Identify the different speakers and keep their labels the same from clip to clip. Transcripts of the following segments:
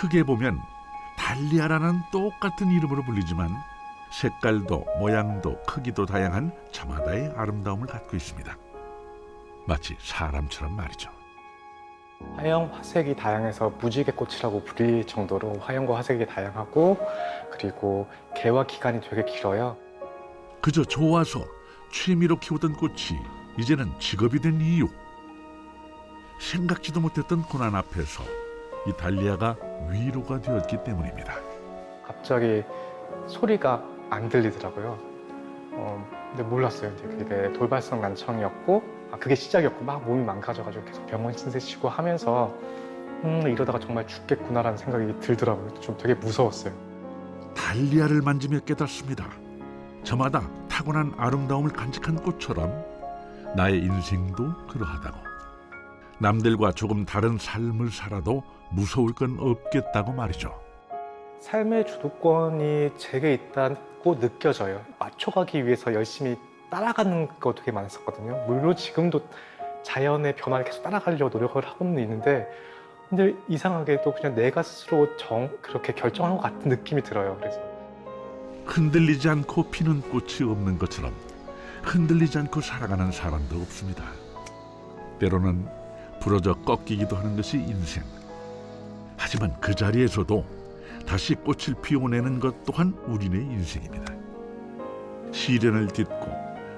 Speaker 1: 크게 보면 달리아라는 똑같은 이름으로 불리지만 색깔도 모양도 크기도 다양한 저마다의 아름다움을 갖고 있습니다. 마치 사람처럼 말이죠.
Speaker 2: 화형, 화색이 다양해서 무지개꽃이라고 불릴 정도로 화형과 화색이 다양하고, 그리고 개화 기간이 되게 길어요.
Speaker 1: 그저 좋아서 취미로 키우던 꽃이 이제는 직업이 된 이유. 생각지도 못했던 고난 앞에서 이 달리아가 위로가 되었기 때문입니다.
Speaker 2: 갑자기 소리가 안 들리더라고요. 근데 몰랐어요. 이제 그게 돌발성 난청이었고, 그게 시작이었고, 막 몸이 망가져가지고 계속 병원 신세 치고 하면서 이러다가 정말 죽겠구나라는 생각이 들더라고요. 좀 되게 무서웠어요.
Speaker 1: 달리아를 만지며 깨닫습니다. 저마다 타고난 아름다움을 간직한 꽃처럼 나의 인생도 그러하다고. 남들과 조금 다른 삶을 살아도 무서울 건 없겠다고 말이죠.
Speaker 2: 삶의 주도권이 제게 있다고 느껴져요. 맞춰가기 위해서 열심히 따라가는 거 되게 많았었거든요. 물론 지금도 자연의 변화를 계속 따라가려고 노력을 하고는 있는데, 근데 이상하게도 그냥 내가 스스로 그렇게 결정한 것 같은 느낌이 들어요. 그래서
Speaker 1: 흔들리지 않고 피는 꽃이 없는 것처럼 흔들리지 않고 살아가는 사람도 없습니다. 때로는 부러져 꺾이기도 하는 것이 인생. 하지만 그 자리에서도 다시 꽃을 피워내는 것 또한 우리네 인생입니다. 시련을 딛고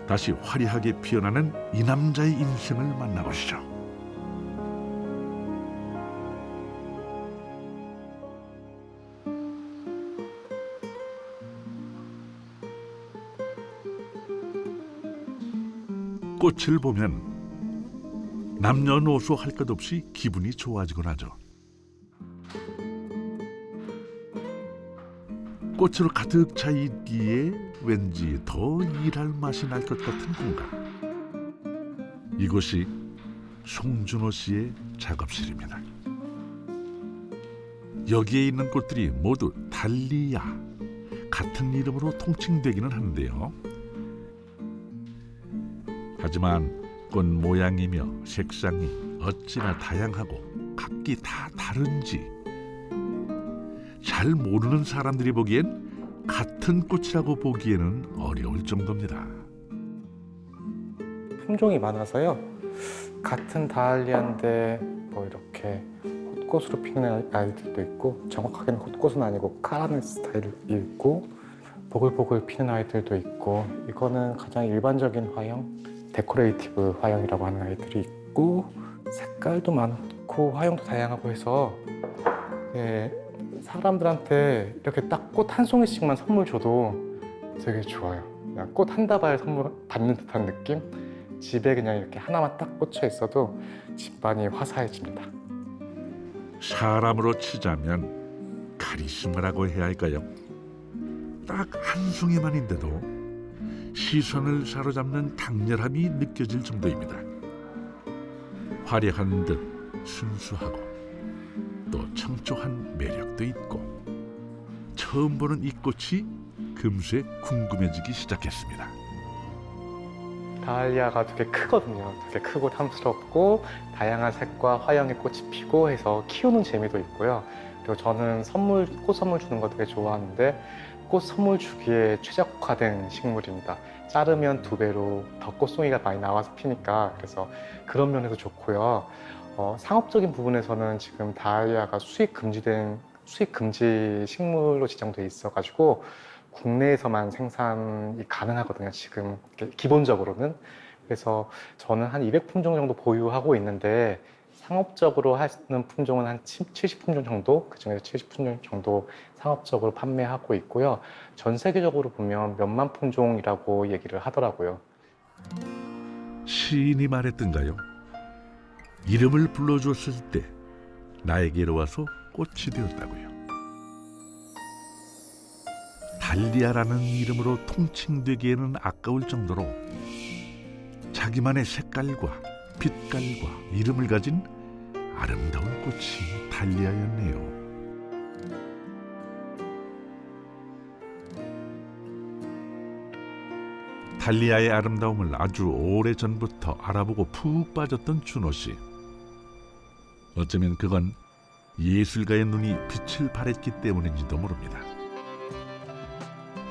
Speaker 1: 다시 화려하게 피어나는 이 남자의 인생을 만나보시죠. 꽃을 보면 남녀노소 할 것 없이 기분이 좋아지곤 하죠. 꽃으로 가득 차 있기에 왠지 더 일할 맛이 날 것 같은 공간. 이곳이 송준호 씨의 작업실입니다. 여기에 있는 꽃들이 모두 달리아, 같은 이름으로 통칭되기는 하는데요. 하지만 꽃 모양이며 색상이 어찌나 다양하고 각기 다 다른지 잘 모르는 사람들이 보기엔 같은 꽃이라고 보기에는 어려울 정도입니다.
Speaker 2: 품종이 많아서요. 같은 다알리아인데 뭐 이렇게 헛꽃으로 피는 아이들도 있고, 정확하게는 헛꽃은 아니고 카라멜 스타일이 있고, 보글보글 피는 아이들도 있고, 이거는 가장 일반적인 화형, 데코레이티브 화형이라고 하는 아이들이 있고, 색깔도 많고 화형도 다양하고 해서 사람들한테 이렇게 딱 꽃 한 송이씩만 선물 줘도 되게 좋아요. 그냥 꽃 한 다발 선물 받는 듯한 느낌? 집에 그냥 이렇게 하나만 딱 꽂혀 있어도 집안이 화사해집니다.
Speaker 1: 사람으로 치자면 카리스마라고 해야 할까요? 딱 한 송이만인데도 시선을 사로잡는 강렬함이 느껴질 정도입니다. 화려한 듯 순수하고 또 청초한 매력도 있고, 처음 보는 이 꽃이 금세 궁금해지기 시작했습니다.
Speaker 2: 다알리아가 되게 크거든요. 되게 크고 탐스럽고 다양한 색과 화형의 꽃이 피고 해서 키우는 재미도 있고요. 그리고 저는 꽃 선물 주는 거 되게 좋아하는데, 꽃 선물 주기에 최적화된 식물입니다. 자르면 2배로 더 꽃송이가 많이 나와서 피니까, 그래서 그런 면에서 좋고요. 상업적인 부분에서는 지금 다알리아가 수입 금지 식물로 지정돼 있어가지고 국내에서만 생산이 가능하거든요. 지금 기본적으로는. 그래서 저는 한 200품종 정도 보유하고 있는데, 상업적으로 하는 품종은 한 70품종 정도, 그중에서 70품종 정도 상업적으로 판매하고 있고요. 전 세계적으로 보면 몇만 품종이라고 얘기를 하더라고요.
Speaker 1: 시인이 말했던가요? 이름을 불러줬을 때 나에게로 와서 꽃이 되었다고요. 달리아라는 이름으로 통칭되기에는 아까울 정도로 자기만의 색깔과 빛깔과 이름을 가진 아름다운 꽃이 달리아였네요. 달리아의 아름다움을 아주 오래전부터 알아보고 푹 빠졌던 준호 씨. 어쩌면 그건 예술가의 눈이 빛을 발했기 때문인지도 모릅니다.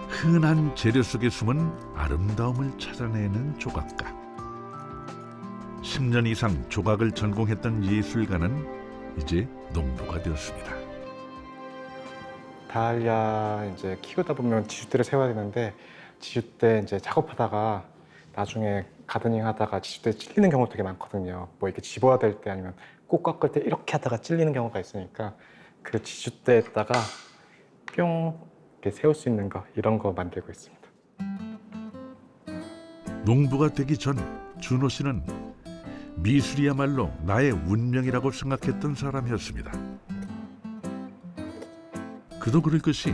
Speaker 1: 흔한 재료 속에 숨은 아름다움을 찾아내는 조각가. 10년 이상 조각을 전공했던 예술가는 이제 농부가 되었습니다.
Speaker 2: 다알리아 이제 키우다 보면 지주대를 세워야 되는데 지주대 이제 작업하다가 나중에 가드닝 하다가 지주대 찔리는 경우가 되게 많거든요. 뭐 이렇게 집어야 될 때 아니면 꽃 깎을 때 이렇게 하다가 찔리는 경우가 있으니까 그 지주대에다가 뿅 이렇게 세울 수 있는 거 이런 거 만들고 있습니다.
Speaker 1: 농부가 되기 전 준호 씨는 미술이야말로 나의 운명이라고 생각했던 사람이었습니다. 그도 그럴 것이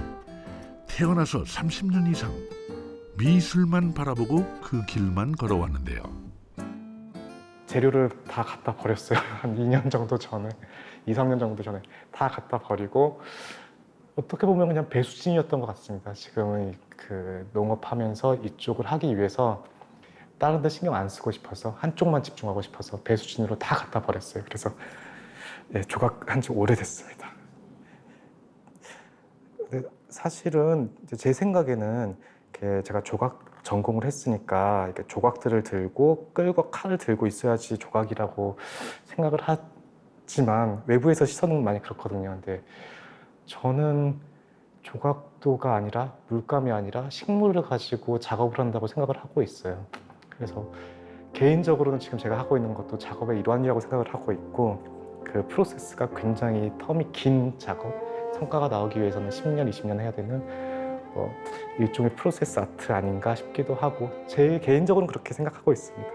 Speaker 1: 태어나서 30년 이상 미술만 바라보고 그 길만 걸어왔는데요.
Speaker 2: 재료를 다 갖다 버렸어요. 한 2년 정도 전에, 2, 3년 정도 전에 다 갖다 버리고 어떻게 보면 그냥 배수진이었던 것 같습니다. 지금은 그 농업하면서 이쪽을 하기 위해서 다른 데 신경 안 쓰고 싶어서 한쪽만 집중하고 싶어서 배수진으로 다 갖다 버렸어요. 그래서 네, 조각한 지 오래됐습니다. 근데 사실은 제 생각에는 제가 조각 전공을 했으니까 이렇게 조각들을 들고 끌고 칼을 들고 있어야지 조각이라고 생각을 하지만 외부에서 시선은 많이 그렇거든요. 근데 저는 조각도가 아니라 물감이 아니라 식물을 가지고 작업을 한다고 생각을 하고 있어요. 그래서 개인적으로는 지금 제가 하고 있는 것도 작업의 일환이라고 생각을 하고 있고 그 프로세스가 굉장히 텀이 긴 작업, 성과가 나오기 위해서는 10년, 20년 해야 되는 일종의 프로세스 아트 아닌가 싶기도 하고 제 개인적으로는 그렇게 생각하고 있습니다.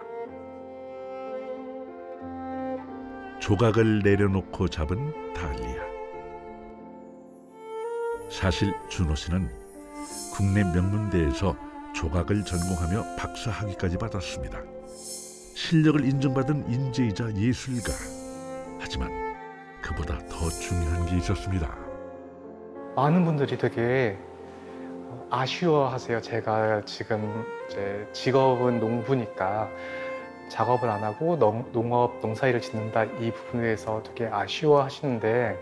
Speaker 1: 조각을 내려놓고 잡은 다알리아. 사실 준호 씨는 국내 명문대에서 조각을 전공하며 박사학위까지 받았습니다. 실력을 인정받은 인재이자 예술가. 하지만 그보다 더 중요한 게 있었습니다.
Speaker 2: 많은 분들이 되게 아쉬워하세요. 제가 지금 이제 직업은 농부니까 작업을 안 하고 농사일을 짓는다 이 부분에 대해서 되게 아쉬워하시는데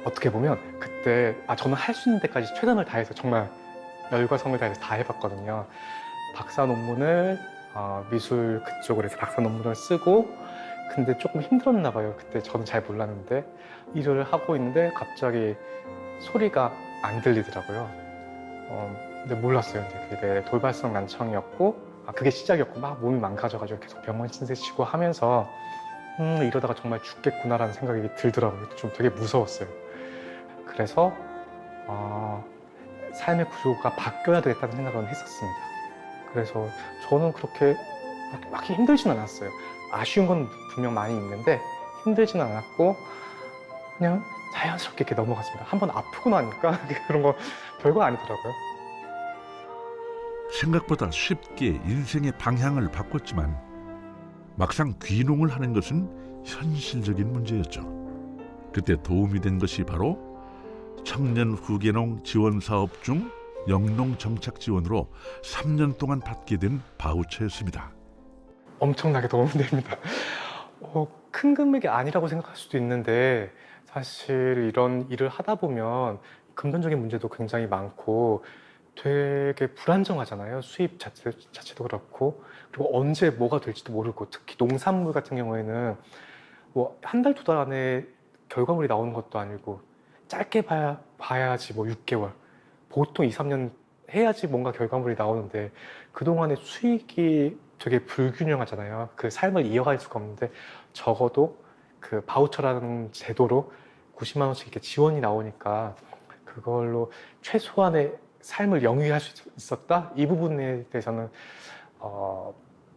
Speaker 2: 어떻게 보면 그때 저는 할 수 있는 데까지 최선을 다해서 정말 열과 성을 다해서 다 해봤거든요. 박사 논문을 미술 그쪽으로 해서 박사 논문을 쓰고 근데 조금 힘들었나 봐요. 그때 저는 잘 몰랐는데 일을 하고 있는데 갑자기 소리가 안 들리더라고요. 근데 몰랐어요. 근데 그게 돌발성 난청이었고 그게 시작이었고 막 몸이 망가져가지고 계속 병원 신세 치고 하면서 이러다가 정말 죽겠구나라는 생각이 들더라고요. 좀 되게 무서웠어요. 그래서 삶의 구조가 바뀌어야 되겠다는 생각은 했었습니다. 그래서 저는 그렇게 막 힘들진 않았어요. 아쉬운 건 분명 많이 있는데 힘들진 않았고 그냥 자연스럽게 이렇게 넘어갔습니다. 한번 아프고 나니까 그런 거 별거 아니더라고요.
Speaker 1: 생각보다 쉽게 인생의 방향을 바꿨지만 막상 귀농을 하는 것은 현실적인 문제였죠. 그때 도움이 된 것이 바로 청년 후계농 지원 사업 중 영농 정착 지원으로 3년 동안 받게 된 바우처였습니다.
Speaker 2: 엄청나게 도움이 됩니다. 큰 금액이 아니라고 생각할 수도 있는데 사실 이런 일을 하다 보면 금전적인 문제도 굉장히 많고 되게 불안정하잖아요. 수입 자체도 그렇고 그리고 언제 뭐가 될지도 모르고 특히 농산물 같은 경우에는 뭐 한 달, 두 달 안에 결과물이 나오는 것도 아니고 짧게 봐야지 뭐 6개월 보통 2, 3년 해야지 뭔가 결과물이 나오는데 그동안의 수익이 되게 불균형하잖아요. 그 삶을 이어갈 수가 없는데 적어도 그 바우처라는 제도로 90만 원씩 이렇게 지원이 나오니까 그걸로 최소한의 삶을 영위할 수 있었다? 이 부분에 대해서는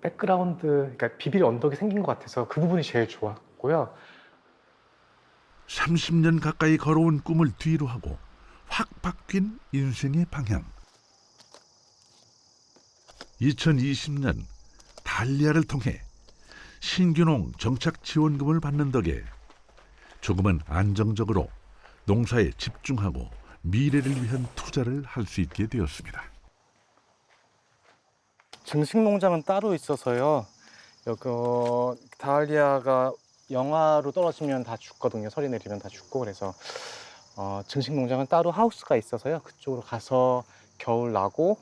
Speaker 2: 백그라운드, 그러니까 비빌 언덕이 생긴 것 같아서 그 부분이 제일 좋았고요.
Speaker 1: 30년 가까이 걸어온 꿈을 뒤로 하고 확 바뀐 인생의 방향. 2020년 다알리아를 통해 신규농 정착 지원금을 받는 덕에 조금은 안정적으로 농사에 집중하고 미래를 위한 투자를 할 수 있게 되었습니다.
Speaker 2: 증식 농장은 따로 있어서요. 여기 다알리아가 영하로 떨어지면 다 죽거든요. 설이 내리면 다 죽고. 그래서 증식 농장은 따로 하우스가 있어서요. 그쪽으로 가서 겨울 나고,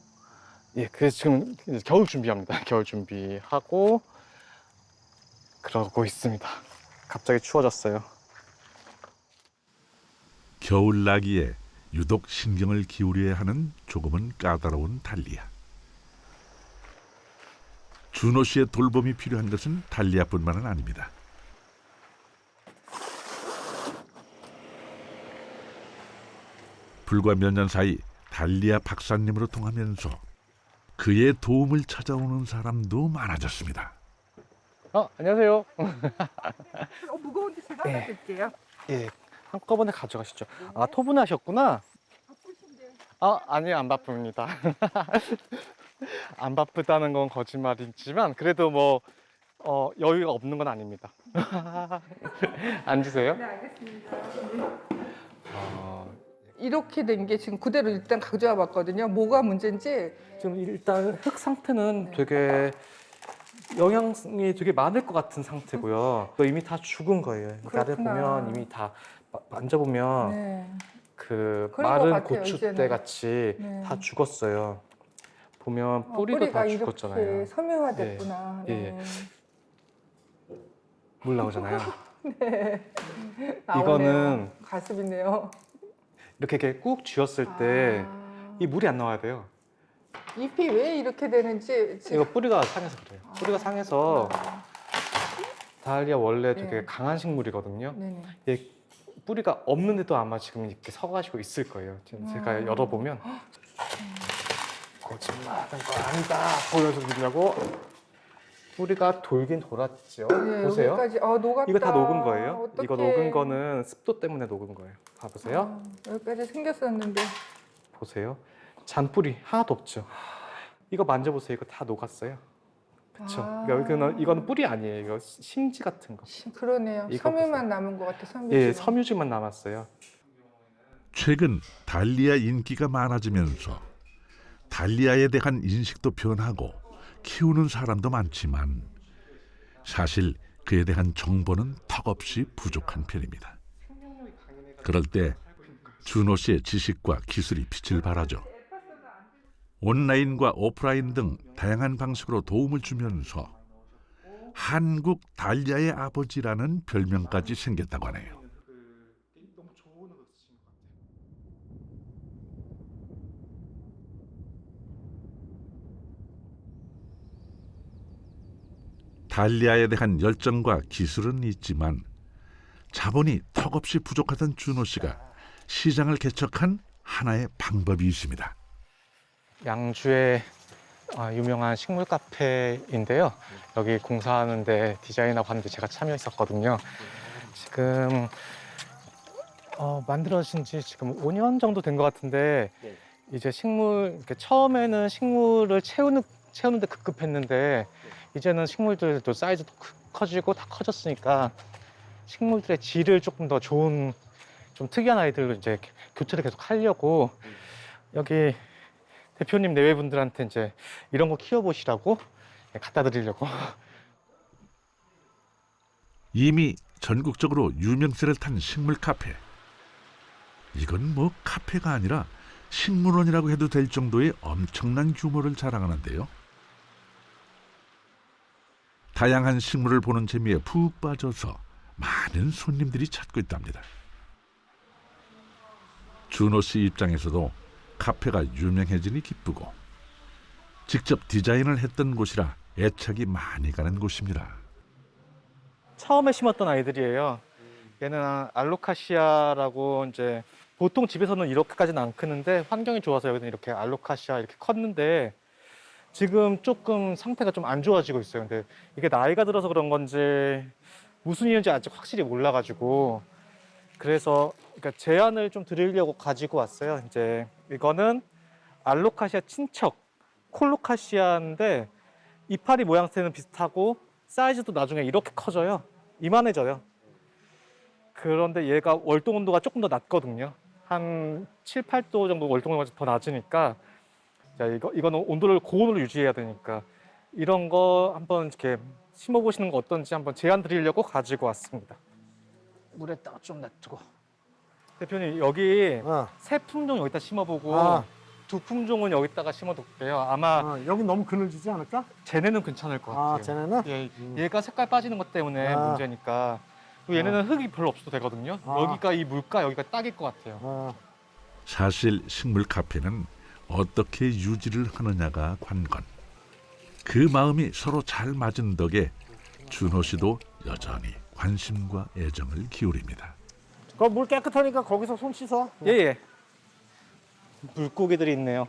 Speaker 2: 예, 그래서 지금 이제 겨울 준비합니다. 겨울 준비하고 그러고 있습니다. 갑자기 추워졌어요.
Speaker 1: 겨울 나기에 유독 신경을 기울여야 하는 조금은 까다로운 달리아. 준호 씨의 돌봄이 필요한 것은 달리아뿐만은 아닙니다. 불과 몇 년 사이 달리아 박사님으로 통하면서 그의 도움을 찾아오는 사람도 많아졌습니다.
Speaker 2: 안녕하세요.
Speaker 3: 무거운데 제가
Speaker 2: 예.
Speaker 3: 받을게요.
Speaker 2: 예, 한꺼번에 가져가시죠. 아, 토분하셨구나.
Speaker 3: 바쁘신데.
Speaker 2: 아니요, 안 바쁩니다. 안 바쁘다는 건 거짓말이지만 그래도 뭐 여유가 없는 건 아닙니다. 앉으세요.
Speaker 3: 네, 알겠습니다.
Speaker 2: 어,
Speaker 3: 이렇게 된 게 지금 그대로 일단 가져와 봤거든요. 뭐가 문제인지.
Speaker 2: 지금 일단 흙 상태는
Speaker 3: 네.
Speaker 2: 되게 영양이 되게 많을 것 같은 상태고요. 또 이미 다 죽은 거예요. 이렇게 아래
Speaker 3: 그렇구나.
Speaker 2: 보면 이미 다 만져보면
Speaker 3: 네.
Speaker 2: 그
Speaker 3: 그런 것
Speaker 2: 마른
Speaker 3: 같아요,
Speaker 2: 고추대
Speaker 3: 이제는.
Speaker 2: 같이
Speaker 3: 네.
Speaker 2: 다 죽었어요. 보면 뿌리도 다
Speaker 3: 뿌리가
Speaker 2: 죽었잖아요.
Speaker 3: 이렇게 섬유화됐구나.
Speaker 2: 예,
Speaker 3: 네.
Speaker 2: 물 나오잖아요.
Speaker 3: 네.
Speaker 2: 이거는
Speaker 3: 가슴이네요.
Speaker 2: 이렇게 꾹 쥐었을 때 이
Speaker 3: 아.
Speaker 2: 물이 안 나와야 돼요.
Speaker 3: 잎이 왜 이렇게 되는지
Speaker 2: 이거 뿌리가 상해서 그래요. 뿌리가 상해서 다리아 원래 되게
Speaker 3: 네.
Speaker 2: 강한 식물이거든요.
Speaker 3: 네네.
Speaker 2: 얘 뿌리가 없는데도 아마 지금 이렇게 서가지고 있을 거예요. 지금 제가 열어보면 거짓말하는 거 아니다 보여주려고 뿌리가 돌긴 돌았죠.
Speaker 3: 네,
Speaker 2: 보세요.
Speaker 3: 여기까지 녹았다.
Speaker 2: 이거 다 녹은 거예요. 이거
Speaker 3: 어떡해.
Speaker 2: 녹은 거는 습도 때문에 녹은 거예요. 봐보세요.
Speaker 3: 여기까지 생겼었는데.
Speaker 2: 보세요. 잔뿌리 하나도 없죠. 이거 만져보세요. 이거 다 녹았어요. 그렇죠.
Speaker 3: 아.
Speaker 2: 이거는 뿌리 아니에요. 이거 심지 같은 거.
Speaker 3: 그러네요.
Speaker 2: 이거
Speaker 3: 섬유만 남은 것 같아. 섬유.
Speaker 2: 예, 섬유질만 남았어요.
Speaker 1: 최근 달리아 인기가 많아지면서 달리아에 대한 인식도 변하고 키우는 사람도 많지만 사실 그에 대한 정보는 턱없이 부족한 편입니다. 그럴 때 준호 씨의 지식과 기술이 빛을 발하죠. 온라인과 오프라인 등 다양한 방식으로 도움을 주면서 한국 달리아의 아버지라는 별명까지 생겼다고 하네요. 달리아에 대한 열정과 기술은 있지만 자본이 턱없이 부족하던 준호 씨가 시장을 개척한 하나의 방법이 있습니다.
Speaker 2: 양주의 유명한 식물 카페인데요. 여기 공사하는데 디자인하고 하는데 제가 참여했었거든요. 지금 만들어진 지 지금 5년 정도 된 것 같은데 이제 이렇게 처음에는 식물을 채우는데 급급했는데 이제는 식물들도 사이즈도 커지고 다 커졌으니까 식물들의 질을 조금 더 좋은 좀 특이한 아이들로 이제 교체를 계속 하려고 여기 대표님 내외분들한테 이제 이런 거 키워보시라고 갖다 드리려고.
Speaker 1: 이미 전국적으로 유명세를 탄 식물 카페. 이건 뭐 카페가 아니라 식물원이라고 해도 될 정도의 엄청난 규모를 자랑하는데요. 다양한 식물을 보는 재미에 푹 빠져서 많은 손님들이 찾고 있답니다. 준호 씨 입장에서도 카페가 유명해지니 기쁘고 직접 디자인을 했던 곳이라 애착이 많이 가는 곳입니다.
Speaker 2: 처음에 심었던 아이들이에요. 얘는 알로카시아라고 이제 보통 집에서는 이렇게까지는 안 크는데 환경이 좋아서 여기는 이렇게 알로카시아 이렇게 컸는데 지금 조금 상태가 좀 안 좋아지고 있어요. 근데 이게 나이가 들어서 그런 건지 무슨 이유인지 아직 확실히 몰라가지고 그래서 그러니까 제안을 좀 드리려고 가지고 왔어요. 이제 이거는 알로카시아 친척 콜로카시아인데 이파리 모양새는 비슷하고 사이즈도 나중에 이렇게 커져요. 이만해져요. 그런데 얘가 월동 온도가 조금 더 낮거든요. 한 7, 8도 정도 월동 온도가 더 낮으니까 자, 이거는 온도를 고온으로 유지해야 되니까 이런 거 한번 이렇게 심어보시는 거 어떤지 한번 제안 드리려고 가지고 왔습니다.
Speaker 4: 물에다가 좀 놔두고.
Speaker 2: 대표님 여기
Speaker 4: 어.
Speaker 2: 세 품종 여기다 심어보고
Speaker 4: 아.
Speaker 2: 두 품종은 여기다가 심어둘게요. 아마
Speaker 4: 여기 너무 그늘지지 않을까?
Speaker 2: 쟤네는 괜찮을 것 같아요.
Speaker 4: 쟤네는?
Speaker 2: 예, 얘가 색깔 빠지는 것 때문에
Speaker 4: 아.
Speaker 2: 문제니까. 그리고 얘네는 흙이 별로 없어도 되거든요.
Speaker 4: 아.
Speaker 2: 여기가 이 물가 여기가 딱일 것 같아요.
Speaker 1: 사실 식물 카페는 어떻게 유지를 하느냐가 관건. 그 마음이 서로 잘 맞은 덕에 준호 씨도 여전히 관심과 애정을 기울입니다.
Speaker 4: 그 물 깨끗하니까 거기서 손 씻어.
Speaker 2: 예. 물고기들이 있네요.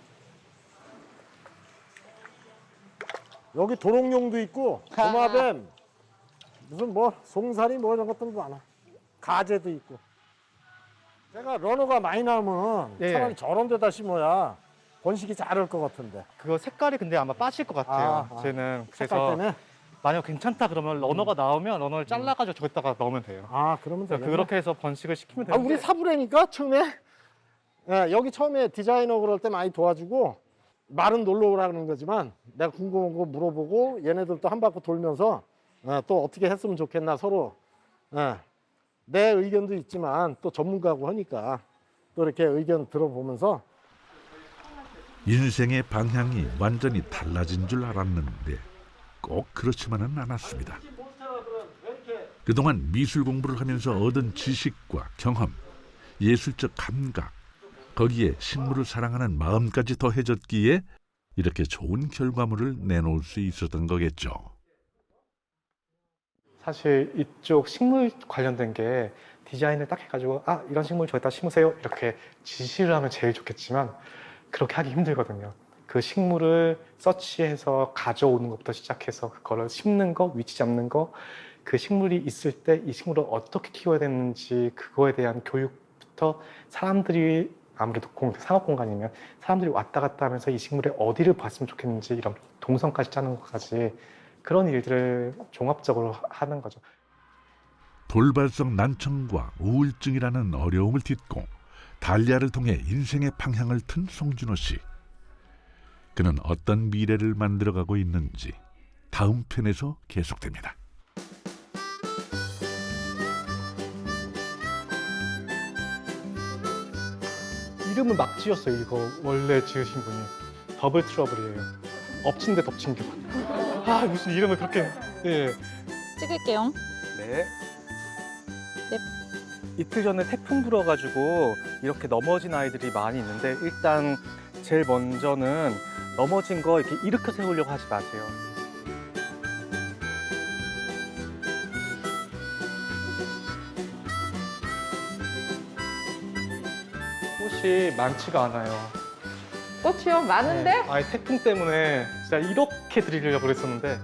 Speaker 4: 여기 도롱뇽도 있고 도마뱀 무슨 뭐 송사리 뭐 이런 것들도 많아. 가재도 있고. 내가 러너가 많이 나오면
Speaker 2: 예.
Speaker 4: 차라리 저런 데다 심어야 번식이 잘할 것 같은데.
Speaker 2: 그거 색깔이 근데 아마 빠질 것 같아요. 쟤는.
Speaker 4: 색깔
Speaker 2: 그래서
Speaker 4: 때문에?
Speaker 2: 만약 괜찮다 그러면 러너가 나오면 러너를 잘라가지고 저기다가 넣으면 돼요.
Speaker 4: 그러면
Speaker 2: 그래서
Speaker 4: 되겠네.
Speaker 2: 그렇게 해서 번식을 시키면 되는데
Speaker 4: 우리 사부래니까 처음에 여기 처음에 디자이너 그럴 때 많이 도와주고 말은 놀러 오라는 거지만 내가 궁금한 거 물어보고 얘네들도 한 바퀴 돌면서 또 어떻게 했으면 좋겠나 서로 내 의견도 있지만 또 전문가고 하니까 또 이렇게 의견 들어보면서
Speaker 1: 인생의 방향이 완전히 달라진 줄 알았는데 꼭 그렇지만은 않았습니다. 그동안 미술 공부를 하면서 얻은 지식과 경험, 예술적 감각, 거기에 식물을 사랑하는 마음까지 더해졌기에 이렇게 좋은 결과물을 내놓을 수 있었던 거겠죠.
Speaker 2: 사실 이쪽 식물 관련된 게 디자인을 딱 해가지고 이런 식물 저기다 심으세요 이렇게 지시를 하면 제일 좋겠지만 그렇게 하기 힘들거든요. 그 식물을 서치해서 가져오는 것부터 시작해서 그거를 심는 거, 위치 잡는 거, 그 식물이 있을 때 이 식물을 어떻게 키워야 되는지 그거에 대한 교육부터 사람들이 아무래도 상업 공간이면 사람들이 왔다 갔다 하면서 이 식물의 어디를 봤으면 좋겠는지 이런 동선까지 짜는 것까지 그런 일들을 종합적으로 하는 거죠.
Speaker 1: 돌발성 난청과 우울증이라는 어려움을 딛고 달리아를 통해 인생의 방향을 튼 송준호 씨. 그는 어떤 미래를 만들어가고 있는지 다음 편에서 계속됩니다.
Speaker 2: 이름은 막 지었어요. 이거 원래 지으신 분이 더블 트러블이에요. 엎친 데 덮친 격. 무슨 이름을 그렇게. 예.
Speaker 5: 찍을게요.
Speaker 2: 네.
Speaker 5: 네.
Speaker 2: 이틀 전에 태풍 불어가지고 이렇게 넘어진 아이들이 많이 있는데 일단 제일 먼저는 넘어진 거 이렇게 일으켜 세우려고 하지 마세요. 꽃이 많지가 않아요.
Speaker 3: 꽃이요? 많은데?
Speaker 2: 태풍 때문에 진짜 이렇게 드리려고 그랬었는데